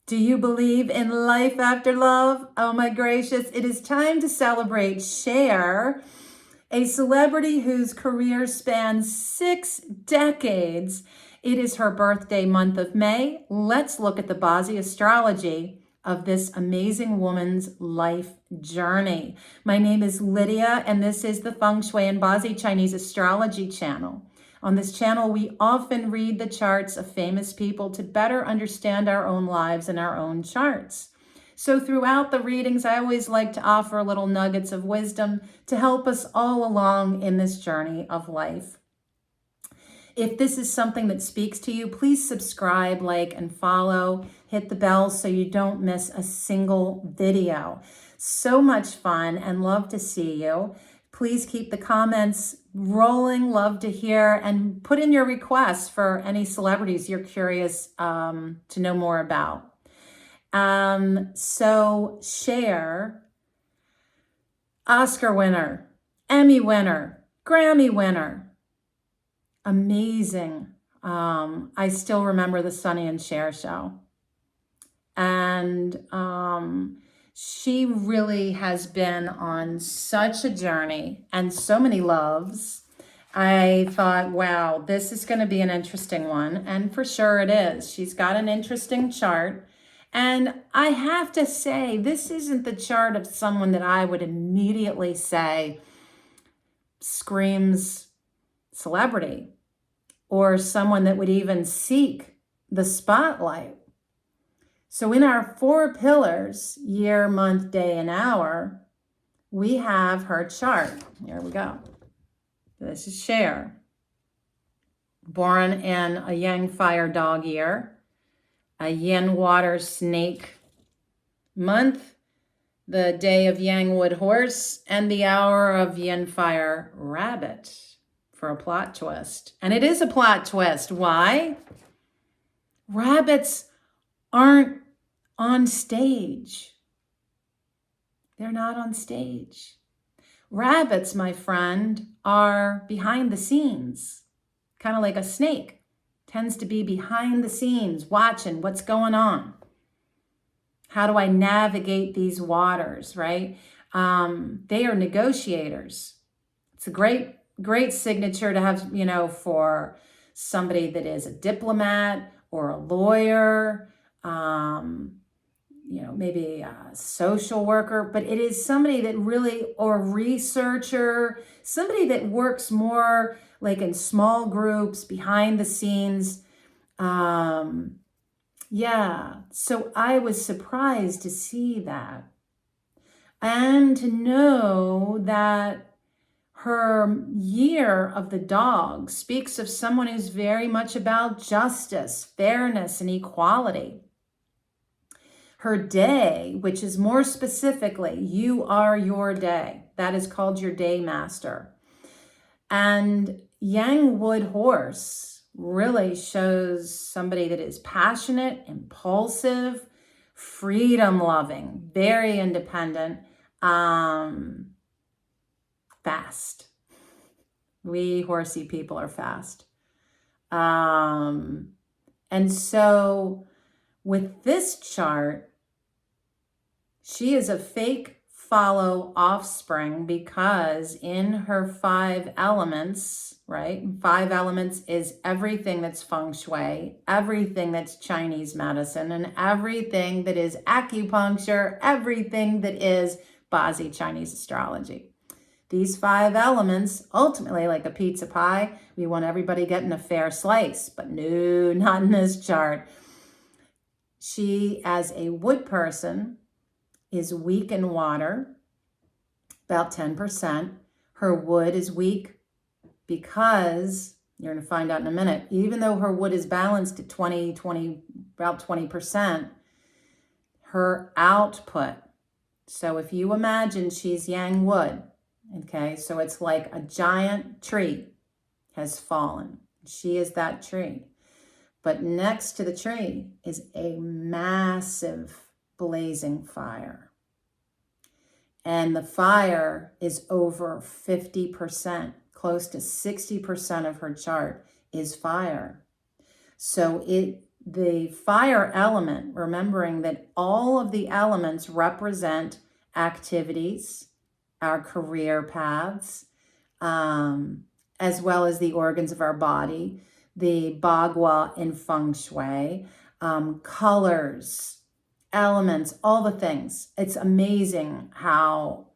Do you believe in life after love? Oh my gracious, it is time to celebrate CHER, a celebrity whose career spans 6 decades. It is her birthday month of May. Let's look at the Bazi Astrology of this amazing woman's life journey. My name is Lydia, and this is the Feng Shui and Bazi Chinese Astrology channel. On this channel, we often read the charts of famous people to better understand our own lives and our own charts. So throughout the readings, I always like to offer little nuggets of wisdom to help us all along in this journey of life. If this is something that speaks to you, please subscribe, like, and follow. Hit the bell so you don't miss a single video. So much fun and love to see you. Please keep the comments rolling. Love to hear, and put in your requests for any celebrities you're curious to know more about. So CHER, Oscar winner, Emmy winner, Grammy winner, amazing. I still remember the Sonny and Cher show. And she really has been on such a journey and so many loves. I thought, wow, this is going to be an interesting one. And for sure it is. She's got an interesting chart. And I have to say, this isn't the chart of someone that I would immediately say screams celebrity, or someone that would even seek the spotlight. So in our 4 pillars, year, month, day, and hour, we have her chart. Here we go. This is CHER. Born in a Yin Fire Dog year, a Yin Water Snake month, the day of Yang Wood Horse, and the hour of Yin Fire Rabbit for a plot twist. And it is a plot twist. Why? Rabbits aren't on stage. They're not on stage. Rabbits, my friend, are behind the scenes, kind of like a snake, tends to be behind the scenes, watching what's going on. How do I navigate these waters, right? They are negotiators. It's a great signature to have, for somebody that is a diplomat or a lawyer, maybe a social worker, but it is somebody that really, or researcher, somebody that works more like in small groups, behind the scenes. So I was surprised to see that. And to know that her year of the dog speaks of someone who's very much about justice, fairness, and equality. Her day, which is more specifically, you are your day. That is called your day master. And Yang Wood Horse really shows somebody that is passionate, impulsive, freedom-loving, very independent, fast. We horsey people are fast. And so with this chart, she is a fake follow offspring, because in her 5 elements, right? 5 elements is everything that's feng shui, everything that's Chinese medicine, and everything that is acupuncture, everything that is Bazi Chinese astrology. These 5 elements, ultimately, like a pizza pie, we want everybody getting a fair slice, but no, not in this chart. She, as a wood person, is weak in water, about 10%. Her wood is weak because, you're going to find out in a minute, even though her wood is balanced at about 20%, her output. So if you imagine she's yang wood, okay, so it's like a giant tree has fallen. She is that tree. But next to the tree is a massive blazing fire. And the fire is over 50%, close to 60% of her chart is fire. So it the fire element, remembering that all of the elements represent activities, our career paths, as well as the organs of our body, the Bagua in Feng Shui, colors, elements, all the things. It's amazing how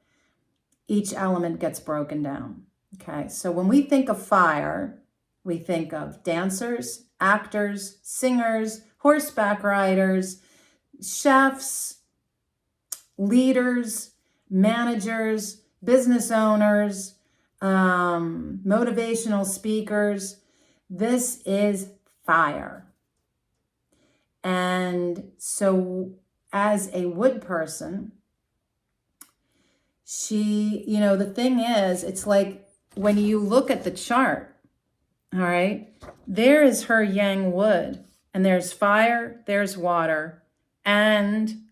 each element gets broken down. Okay, so when we think of fire, we think of dancers, actors, singers, horseback riders, chefs, leaders, managers, business owners, motivational speakers. This is fire. And so as a wood person, she, the thing is, it's like when you look at the chart, all right, there is her yang wood, and there's fire, there's water, and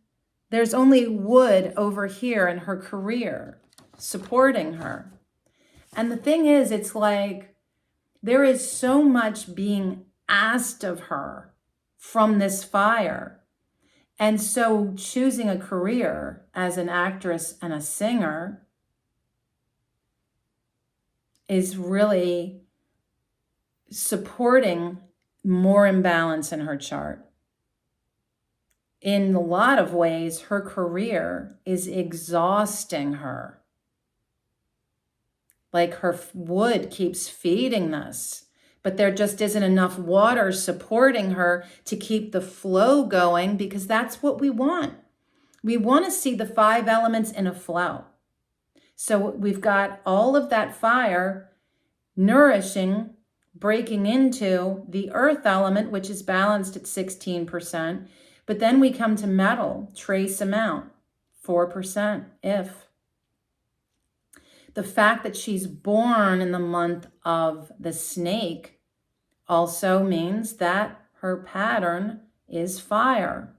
there's only wood over here in her career supporting her. And the thing is, it's like there is so much being asked of her from this fire. And so choosing a career as an actress and a singer is really supporting more imbalance in her chart. In a lot of ways, her career is exhausting her. Like her wood keeps feeding this, but there just isn't enough water supporting her to keep the flow going, because that's what we want. We want to see the 5 elements in a flow. So we've got all of that fire nourishing, breaking into the earth element, which is balanced at 16%. But then we come to metal, trace amount, 4%, if. The fact that she's born in the month of the snake also means that her pattern is fire.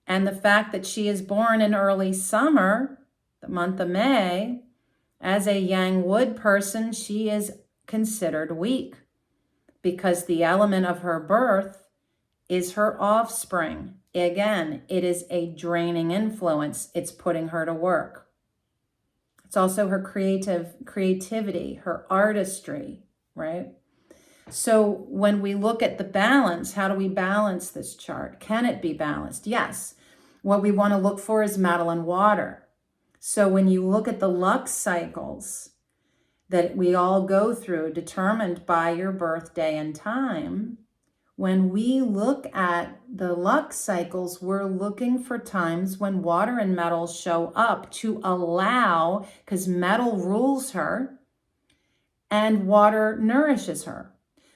And the fact that she is born in early summer, the month of May, as a yang wood person, she is considered weak because the element of her birth is her offspring. Again, it is a draining influence. It's putting her to work. It's also her creativity, her artistry, right? So when we look at the balance, how do we balance this chart? Can it be balanced? Yes. What we want to look for is metal and water. So when you look at the lux cycles that we all go through, determined by your birthday and time, when we look at the lux cycles, we're looking for times when water and metal show up to allow, because metal rules her and water nourishes her.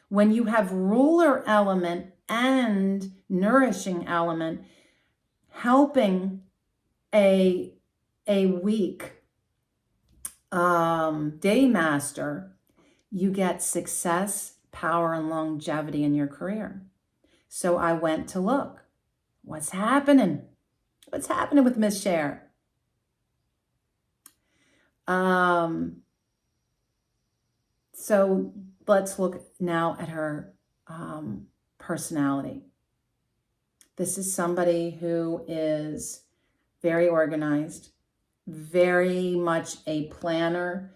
When you have ruler element and nourishing element helping a weak day master, you get success, power, and longevity in your career. So I went to look. What's happening? What's happening with Miss Cher? So let's look now at her personality. This is somebody who is very organized, very much a planner.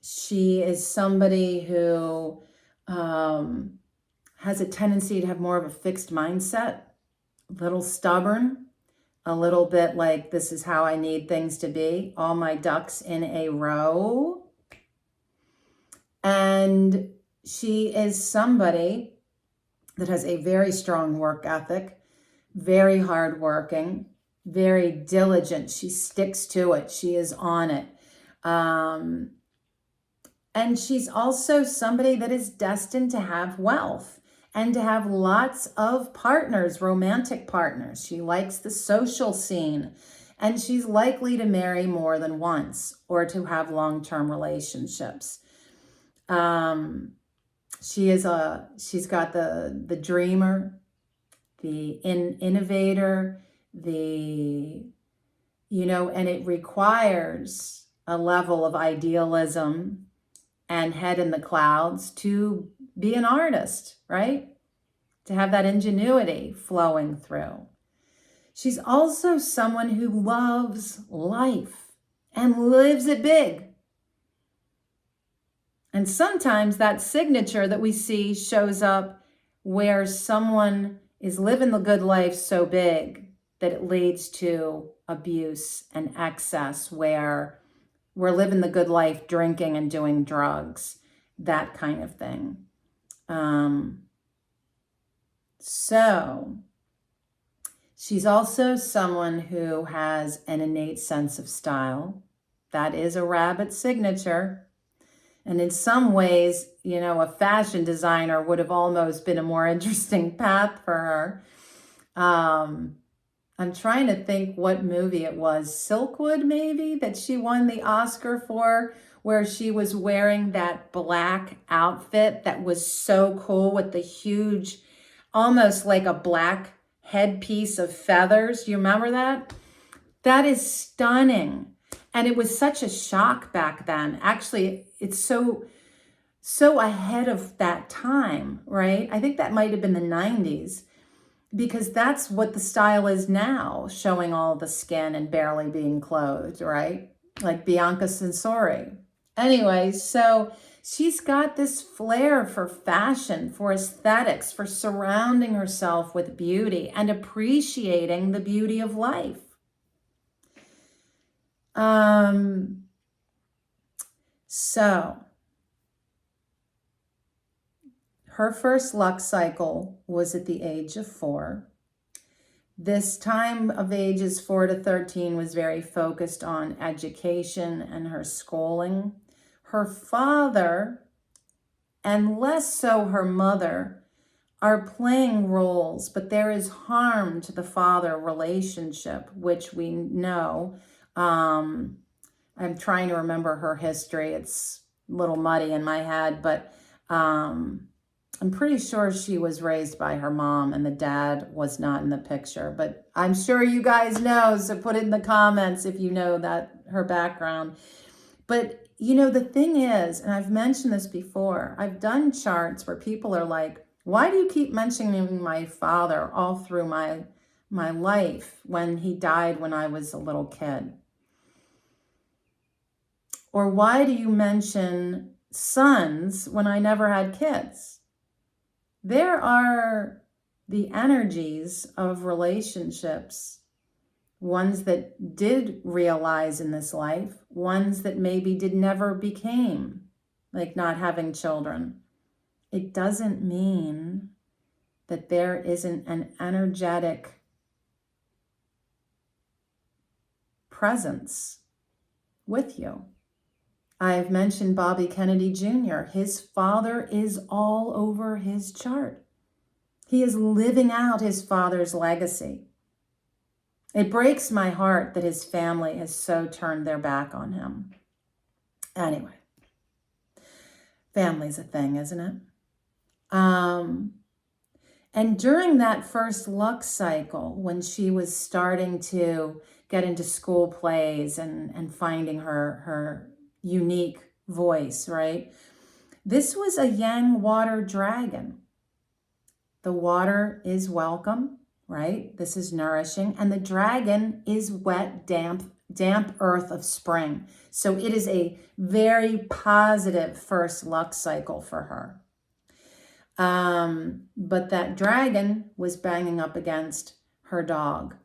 She is somebody who has a tendency to have more of a fixed mindset, a little stubborn, a little bit like, this is how I need things to be, all my ducks in a row. And she is somebody that has a very strong work ethic, very hardworking, very diligent. She sticks to it. She is on it. And she's also somebody that is destined to have wealth and to have lots of partners, romantic partners. She likes the social scene, and she's likely to marry more than once or to have long-term relationships. She's got the dreamer, the innovator, and it requires a level of idealism and head in the clouds to be an artist, right? to have that ingenuity flowing through. She's also someone who loves life and lives it big. And sometimes that signature that we see shows up where someone is living the good life so big that it leads to abuse and excess, where we're living the good life, drinking and doing drugs, that kind of thing. So she's also someone who has an innate sense of style. That is a rabbit signature. And in some ways, you know, a fashion designer would have almost been a more interesting path for her. I'm trying to think what movie it was. Silkwood, maybe, that she won the Oscar for, where she was wearing that black outfit that was so cool with the huge, almost like a black headpiece of feathers. Do you remember that? That is stunning. And it was such a shock back then. Actually, it's so ahead of that time, right? I think that might have been the 90s, because that's what the style is now, showing all the skin and barely being clothed, right? Like Bianca Censori. Anyway, so she's got this flair for fashion, for aesthetics, for surrounding herself with beauty and appreciating the beauty of life. So her first luck cycle was at the age of 4. This time of ages 4 to 13 was very focused on education and her schooling. Her father, and less so her mother, are playing roles, but there is harm to the father relationship, which we know. I'm trying to remember her history. It's a little muddy in my head, but I'm pretty sure she was raised by her mom and the dad was not in the picture. But I'm sure you guys know, so put it in the comments if you know that her background. But you know, the thing is, and I've mentioned this before, I've done charts where people are like, why do you keep mentioning my father all through my life when he died when I was a little kid? Or why do you mention sons when I never had kids? There are the energies of relationships, ones that did realize in this life, ones that maybe did never became, like not having children. It doesn't mean that there isn't an energetic presence with you. I've mentioned Bobby Kennedy Jr. His father is all over his chart. He is living out his father's legacy. It breaks my heart that his family has so turned their back on him. Anyway, family's a thing, isn't it? And during that first luck cycle, when she was starting to get into school plays and finding her unique voice, right? This was a yang water dragon. The water is welcome, right? This is nourishing. And the dragon is wet, damp earth of spring. So it is a very positive first luck cycle for her. But that dragon was banging up against her dog,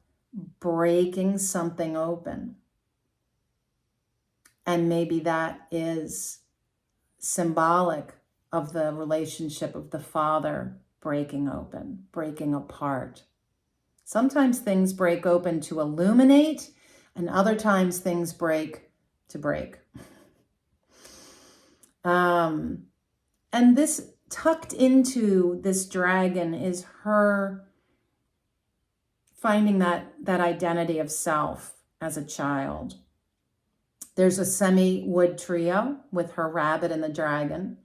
breaking something open. And maybe that is symbolic of the relationship of the father breaking open, breaking apart. Sometimes things break open to illuminate, and other times things break to break. And this tucked into this dragon is her finding that identity of self as a child. There's a semi-wood trio with her rabbit and the dragon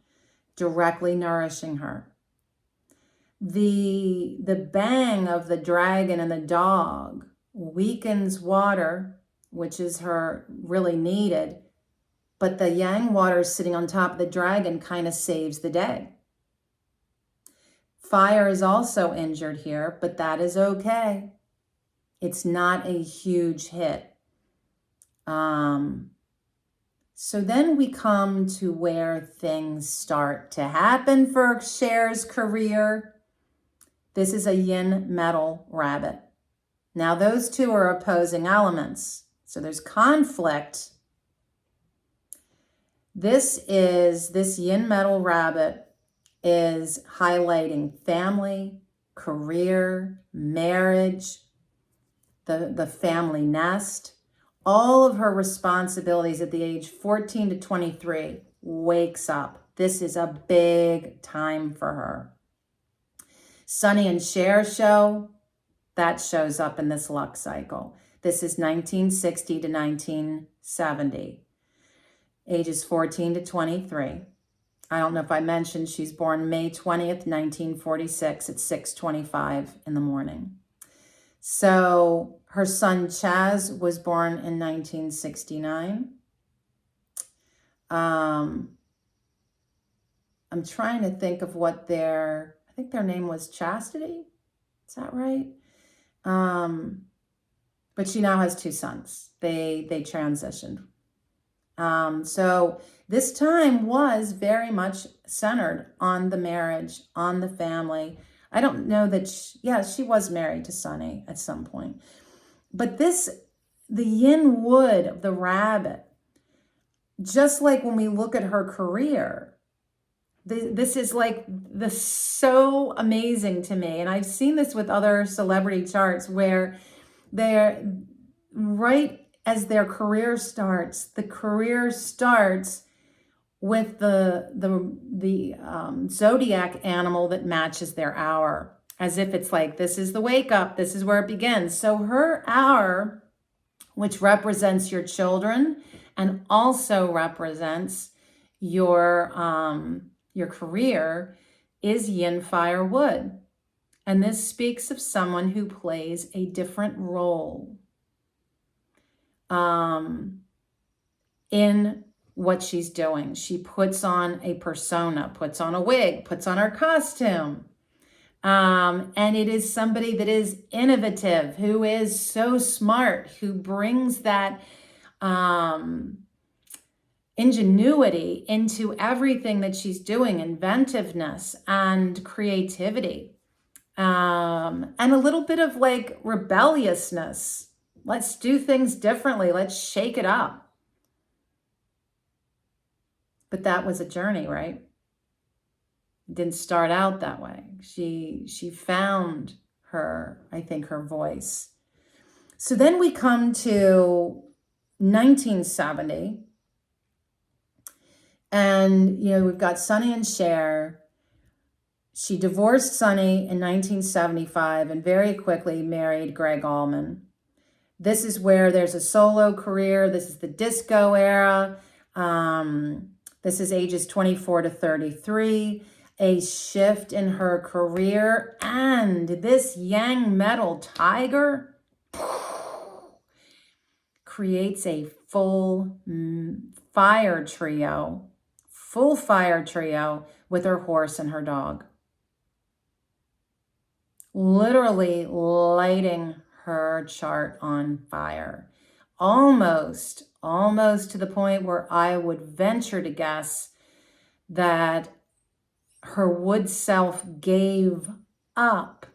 directly nourishing her. The bang of the dragon and the dog weakens water, which is her really needed, but the yang water sitting on top of the dragon kind of saves the day. Fire is also injured here, but that is okay. It's not a huge hit. So then we come to where things start to happen for CHER's career. This is a Yin Metal Rabbit. Now those two are opposing elements. So there's conflict. This Yin Metal Rabbit is highlighting family, career, marriage, the family nest. All of her responsibilities at the age 14 to 23 wakes up. This is a big time for her. Sunny and Cher show, that shows up in this luck cycle. This is 1960 to 1970, ages 14 to 23. I don't know if I mentioned she's born May 20th, 1946 at 6:25 in the morning. So her son Chaz was born in 1969. I'm trying to think of what I think their name was Chastity. Is that right? But she now has 2 sons. They transitioned. So this time was very much centered on the marriage, on the family. I don't know that, she was married to Sunny at some point. But the yin wood of the rabbit, just like when we look at her career, this is like so amazing to me. And I've seen this with other celebrity charts where they're right as their career starts, the career starts with the zodiac animal that matches their hour, as if it's like, this is the wake up, this is where it begins. So her hour, which represents your children and also represents your career, is Yin Fire Wood. And this speaks of someone who plays a different role in what she's doing. She puts on a persona, puts on a wig, puts on her costume. And it is somebody that is innovative, who is so smart, who brings that ingenuity into everything that she's doing, inventiveness and creativity, and a little bit of like rebelliousness. Let's do things differently. Let's shake it up. But that was a journey, right? It didn't start out that way. She found her voice. So then we come to 1970. And, we've got Sunny and Cher. She divorced Sunny in 1975 and very quickly married Greg Allman. This is where there's a solo career. This is the disco era. This is ages 24 to 33, a shift in her career. And this yang metal tiger creates a full fire trio with her horse and her dog. Literally lighting her chart on fire. Almost to the point where I would venture to guess that her wood self gave up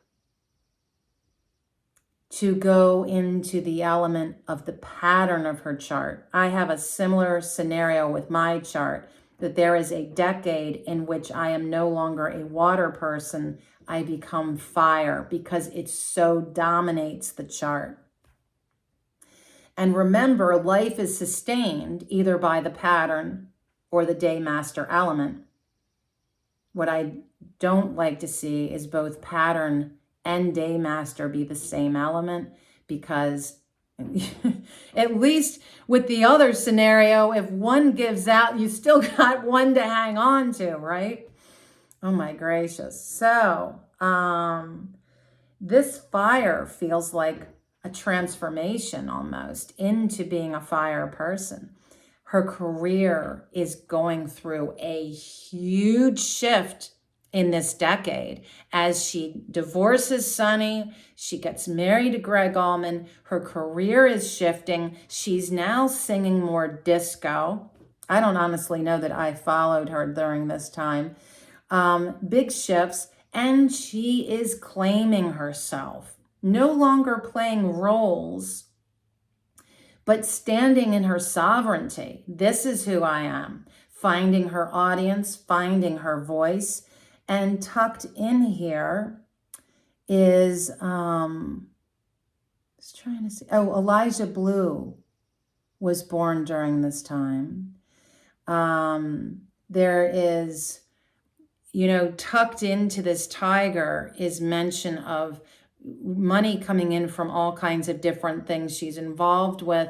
to go into the element of the pattern of her chart. I have a similar scenario with my chart, that there is a decade in which I am no longer a water person. I become fire because it so dominates the chart. And remember, life is sustained either by the pattern or the day master element. What I don't like to see is both pattern and day master be the same element, because at least with the other scenario, if one gives out, you still got one to hang on to, right? Oh my gracious. So this fire feels like a transformation almost into being a fire person. Her career is going through a huge shift in this decade. As she divorces Sonny, she gets married to Greg Allman, her career is shifting. She's now singing more disco. I don't honestly know that I followed her during this time. Big shifts, and she is claiming herself, no longer playing roles, but standing in her sovereignty. This is who I am. Finding her audience, finding her voice. And tucked in here is, Elijah Blue was born during this time. There is, tucked into this tiger is mention of money coming in from all kinds of different things she's involved with,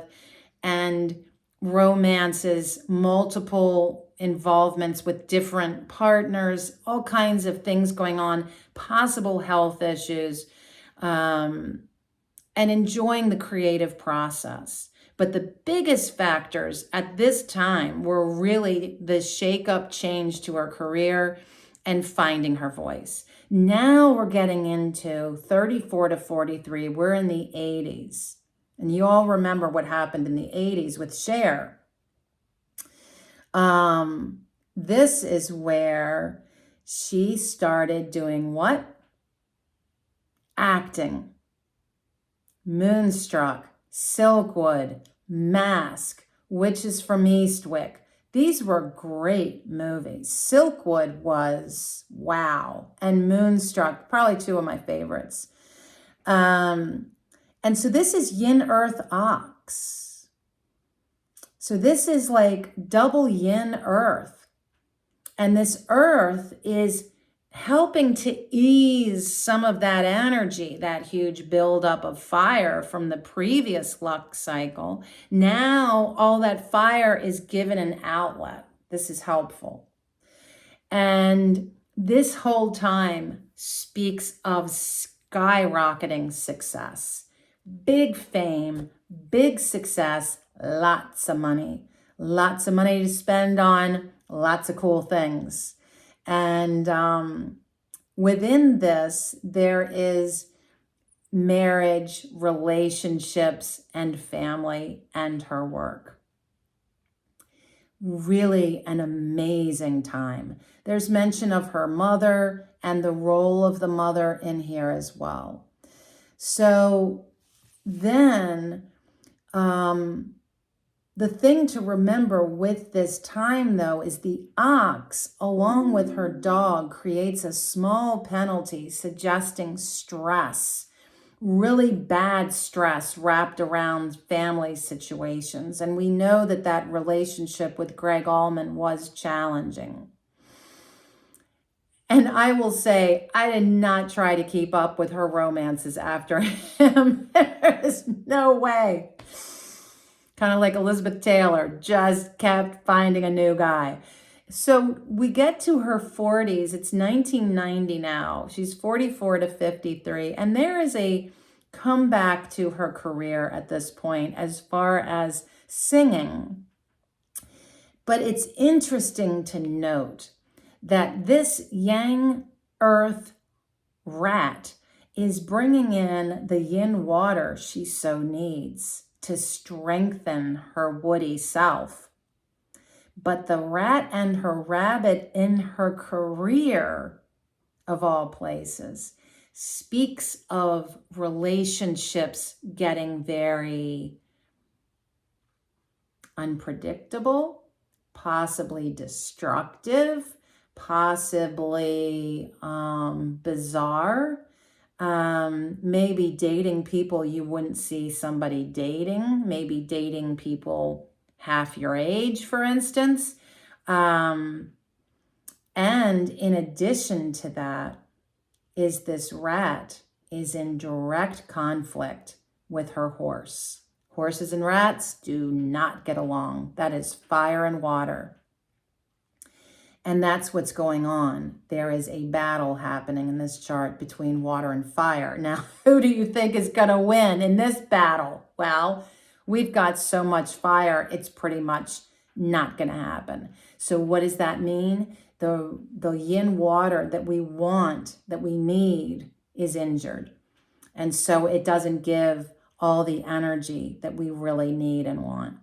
and romances, multiple involvements with different partners, all kinds of things going on, possible health issues, and enjoying the creative process. But the biggest factors at this time were really the shake-up change to her career and finding her voice. Now we're getting into 34 to 43. We're in the 80s. And you all remember what happened in the 80s with CHER. This is where she started doing what? Acting. Moonstruck, Silkwood, Mask, Witches from Eastwick. These were great movies. Silkwood was wow. And Moonstruck, probably two of my favorites. And so this is Yin Earth Ox. So this is like double Yin Earth. And this Earth is helping to ease some of that energy, that huge buildup of fire from the previous luck cycle. Now all that fire is given an outlet. This is helpful. And this whole time speaks of skyrocketing success, big fame, big success, lots of money to spend on lots of cool things. And within this, there is marriage, relationships, and family, and her work. Really an amazing time. There's mention of her mother and the role of the mother in here as well. So then, the thing to remember with this time, though, is the ox, along with her dog, creates a small penalty suggesting stress, really bad stress wrapped around family situations. And we know that that relationship with Greg Allman was challenging. And I will say, I did not try to keep up with her romances after him. There is no way. Kind of like Elizabeth Taylor, just kept finding a new guy. So we get to her 40s. It's 1990 now. She's 44 to 53. And there is a comeback to her career at this point as far as singing. But it's interesting to note that this Yang Earth rat is bringing in the yin water she so needs to strengthen her woody self. But the rat and her rabbit in her career, of all places, speaks of relationships getting very unpredictable, possibly destructive, possibly bizarre. Maybe dating people you wouldn't see somebody dating, maybe dating people half your age, for instance. And in addition to that, is this rat is in direct conflict with her horse. Horses and rats do not get along. That is fire and water. And that's what's going on. There is a battle happening in this chart between water and fire. Now, who do you think is going to win in this battle? Well, we've got so much fire, it's pretty much not going to happen. So what does that mean? the yin water that we want, that we need, is injured. And so it doesn't give all the energy that we really need and want.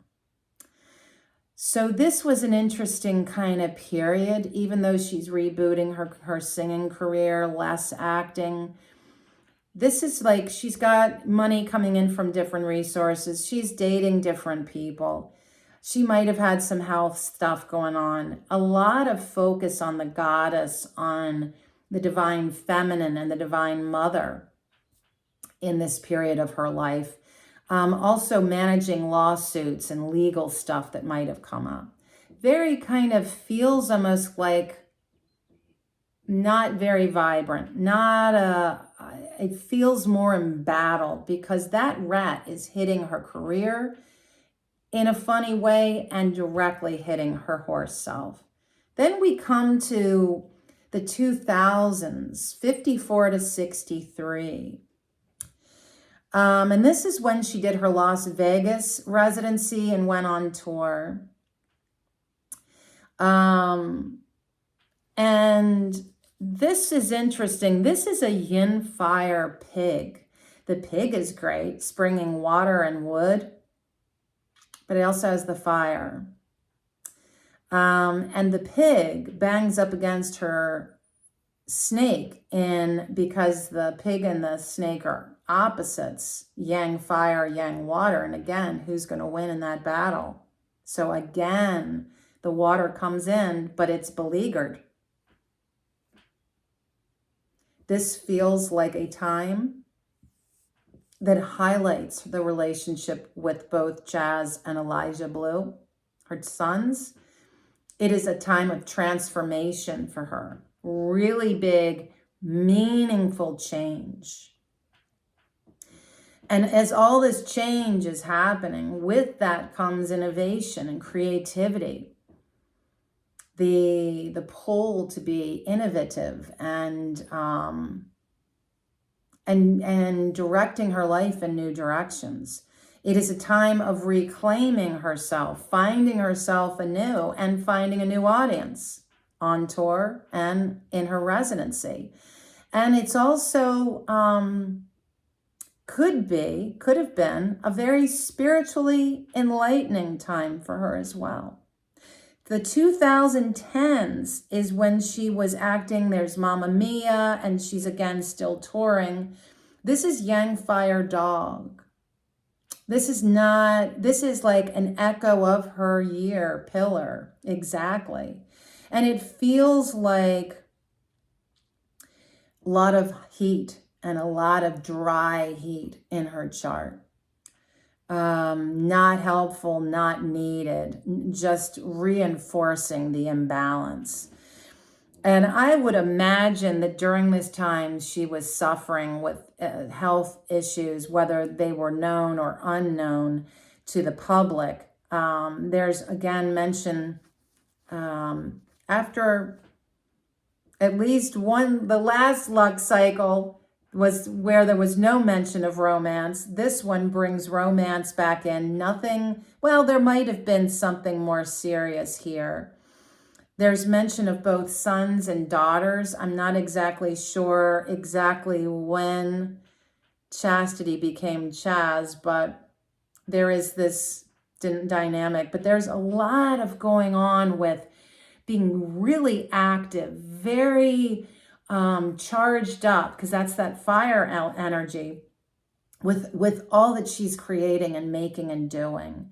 So this was an interesting kind of period, even though she's rebooting her singing career, less acting. This is like she's got money coming in from different resources. She's dating different people. She might have had some health stuff going on. A lot of focus on the goddess, on the divine feminine and the divine mother in this period of her life. Also managing lawsuits and legal stuff that might have come up. Very kind of feels almost like not very vibrant, it feels more embattled because that rat is hitting her career in a funny way and directly hitting her horse self. Then we come to the 2000s, 54 to 63. And this is when she did her Las Vegas residency and went on tour. And this is interesting. This is a Yin Fire pig. The pig is great, springing water and wood, but it also has the fire. And the pig bangs up against her snake because the pig and the snake are opposites, yang fire, yang water. And again, who's going to win in that battle? So again, the water comes in, but it's beleaguered. This feels like a time that highlights the relationship with both Jazz and Elijah Blue, her sons. It is a time of transformation for her. Really big, meaningful change. And as all this change is happening, with that comes innovation and creativity. The pull to be innovative and directing her life in new directions. It is a time of reclaiming herself, finding herself anew, and finding a new audience on tour and in her residency. And it's also could have been a very spiritually enlightening time for her as well. The 2010s is when she was acting. There's Mamma Mia, and she's again still touring. This is Yang Fire Dog. This is like an echo of her year, Pillar, exactly. And it feels like a lot of heat and a lot of dry heat in her chart. Not helpful, not needed, just reinforcing the imbalance. And I would imagine that during this time she was suffering with health issues, whether they were known or unknown to the public. There's again mention after at least the last luck cycle was where there was no mention of romance. This one brings romance back in. Nothing, well, there might have been something more serious here. There's mention of both sons and daughters. I'm not exactly sure exactly when Chastity became Chaz, but there is this dynamic. But there's a lot of going on with being really active, very charged up, because that's that fire energy with all that she's creating and making and doing,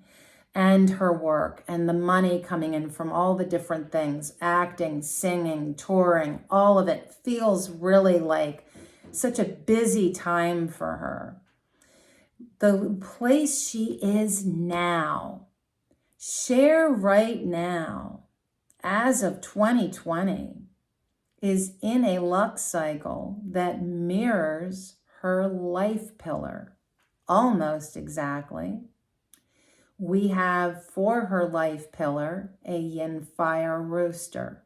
and her work and the money coming in from all the different things, acting, singing, touring, all of it feels really like such a busy time for her. The place she is now, CHER right now, as of 2020, is in a luck cycle that mirrors her life pillar almost exactly. We have for her life pillar a Yin Fire Rooster.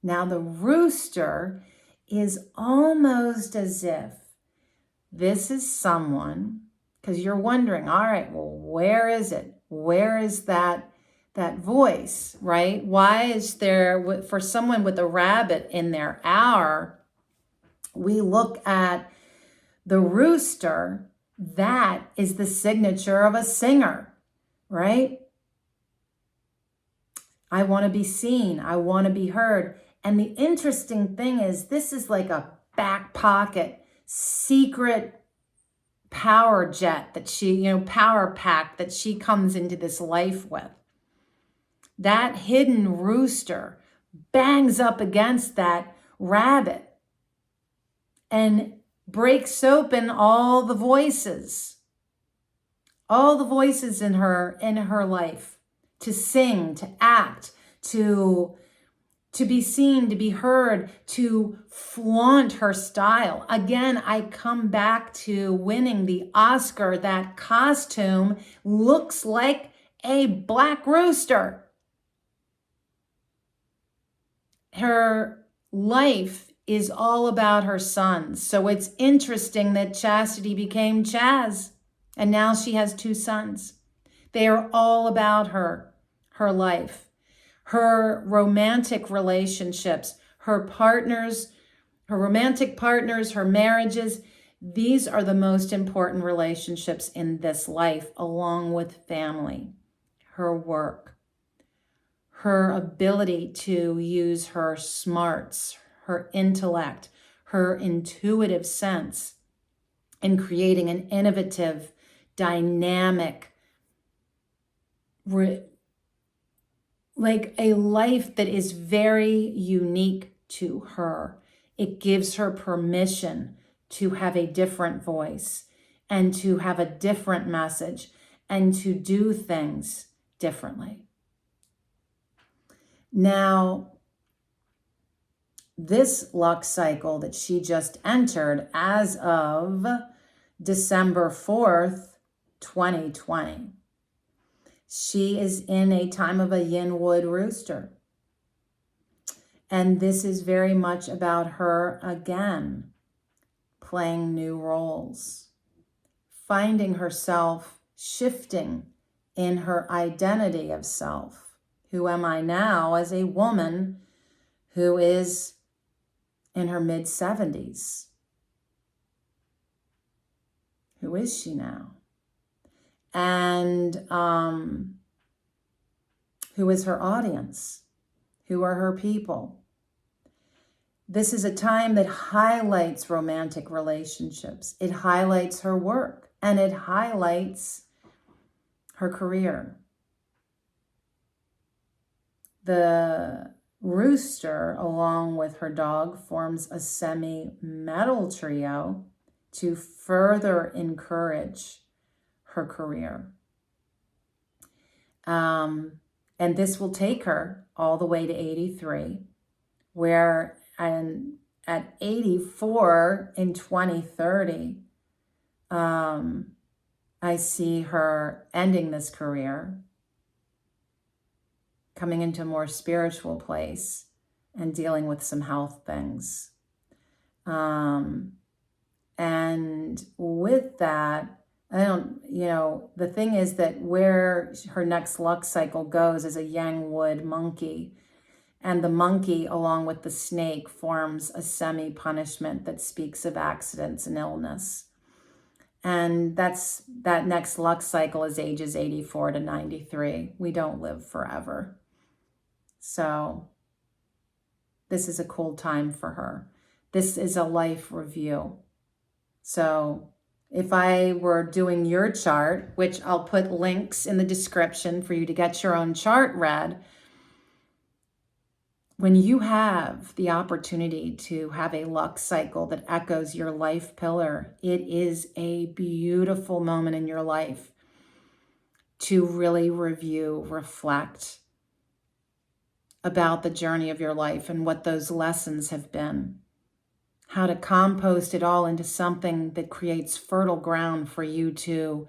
Now the Rooster is almost as if this is someone, because you're wondering, all right, well, where is it? Where is that that voice, right? Why is there, for someone with a rabbit in their hour, we look at the rooster, that is the signature of a singer, right? I want to be seen. I want to be heard. And the interesting thing is, this is like a back pocket, secret power jet that she, power pack that she comes into this life with. That hidden rooster bangs up against that rabbit and breaks open all the voices in her life, to sing, to act, to be seen, to be heard, to flaunt her style. Again, I come back to winning the Oscar. That costume looks like a black rooster. Her life is all about her sons. So it's interesting that Chastity became Chaz, and now she has 2 sons. They are all about her life, her romantic relationships, her partners, her romantic partners, her marriages. These are the most important relationships in this life, along with family, her work, her ability to use her smarts, her intellect, her intuitive sense in creating an innovative, dynamic, like a life that is very unique to her. It gives her permission to have a different voice and to have a different message and to do things differently. Now, this luck cycle that she just entered as of December 4th, 2020, she is in a time of a Yin Wood Rooster. And this is very much about her, again, playing new roles, finding herself shifting in her identity of self. Who am I now as a woman who is in her mid-70s? Who is she now? And who is her audience? Who are her people? This is a time that highlights romantic relationships. It highlights her work, and it highlights her career. The rooster, along with her dog, forms a semi-metal trio to further encourage her career. And this will take her all the way to 83, where at 84 in 2030, I see her ending this career, coming into a more spiritual place and dealing with some health things. And with that, the thing is that where her next luck cycle goes is a Yang Wood monkey. And the monkey, along with the snake, forms a semi-punishment that speaks of accidents and illness. And that next luck cycle is ages 84 to 93. We don't live forever. So this is a cool time for her. This is a life review. So if I were doing your chart, which I'll put links in the description for you to get your own chart read, when you have the opportunity to have a luck cycle that echoes your life pillar, it is a beautiful moment in your life to really review, reflect about the journey of your life and what those lessons have been. How to compost it all into something that creates fertile ground for you to,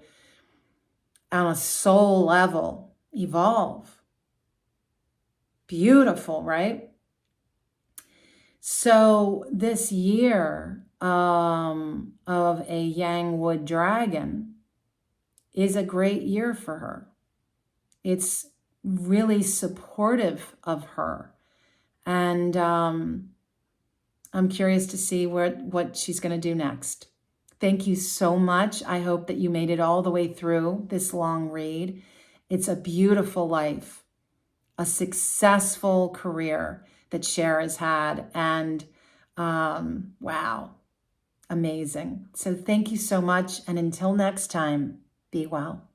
on a soul level, evolve. Beautiful, right? So this year of a Yang Wood dragon is a great year for her. It's really supportive of her. And I'm curious to see what she's going to do next. Thank you so much. I hope that you made it all the way through this long read. It's a beautiful life, a successful career that Cher has had. And wow, amazing. So thank you so much. And until next time, be well.